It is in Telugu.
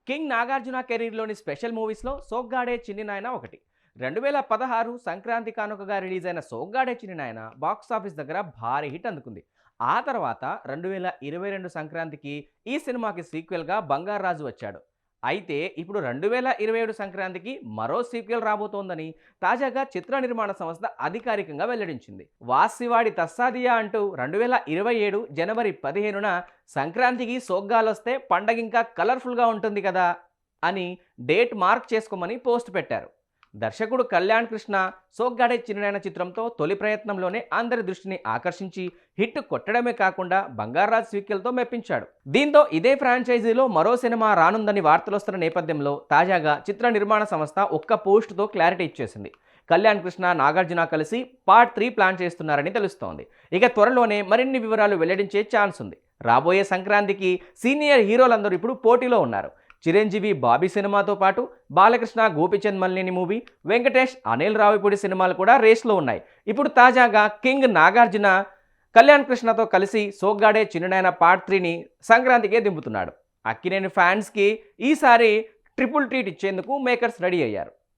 కింగ్ నాగార్జున కెరీర్లోని స్పెషల్ మూవీస్లో సోగ్గాడే చిన్ని నాయన ఒకటి. 2016 సంక్రాంతి కానుకగా రిలీజ్ అయిన సోగ్గాడే చిన్ని నాయన బాక్సాఫీస్ దగ్గర భారీ హిట్ అందుకుంది. ఆ తర్వాత 2022 సంక్రాంతికి ఈ సినిమాకి సీక్వెల్గా బంగారాజు వచ్చాడు. అయితే ఇప్పుడు 2027 సంక్రాంతికి మరో సీక్వెల్ రాబోతోందని తాజాగా చిత్ర నిర్మాణ సంస్థ అధికారికంగా వెల్లడించింది. వాసివాడి తస్సాదియా అంటూ 2027 జనవరి 15న సంక్రాంతికి సోగ్గాలొస్తే పండగింకా కలర్ఫుల్గా ఉంటుంది కదా అని డేట్ మార్క్ చేసుకోమని పోస్ట్ పెట్టారు. దర్శకుడు కళ్యాణ్ కృష్ణ సోగ్గాడే చిన్ననాయన చిత్రంతో తొలి ప్రయత్నంలోనే అందరి దృష్టిని ఆకర్షించి హిట్ కొట్టడమే కాకుండా బంగారాజ్ సీక్వెల్తో మెప్పించాడు. దీంతో ఇదే ఫ్రాంచైజీలో మరో సినిమా రానుందని వార్తలొస్తున్న నేపథ్యంలో తాజాగా చిత్ర నిర్మాణ సంస్థ ఒక్క పోస్టుతో క్లారిటీ ఇచ్చేసింది. కళ్యాణ్ కృష్ణ నాగార్జున కలిసి పార్ట్ 3 ప్లాన్ చేస్తున్నారని తెలుస్తోంది. ఇక త్వరలోనే మరిన్ని వివరాలు వెల్లడించే ఛాన్స్ ఉంది. రాబోయే సంక్రాంతికి సీనియర్ హీరోలందరూ ఇప్పుడు పోటీలో ఉన్నారు. చిరంజీవి బాబీ సినిమాతో పాటు బాలకృష్ణ గోపిచంద్ మల్లేని మూవీ, వెంకటేష్ అనిల్ రావిపూడి సినిమాలు కూడా రేస్లో ఉన్నాయి. ఇప్పుడు తాజాగా కింగ్ నాగార్జున కళ్యాణ్ కృష్ణతో కలిసి సోగ్గాడే చిన్ననాయన పార్ట్ 3ని సంక్రాంతికే దింపుతున్నాడు. అక్కినేని ఫ్యాన్స్కి ఈసారి ట్రిపుల్ ట్రీట్ ఇచ్చేందుకు మేకర్స్ రెడీ అయ్యారు.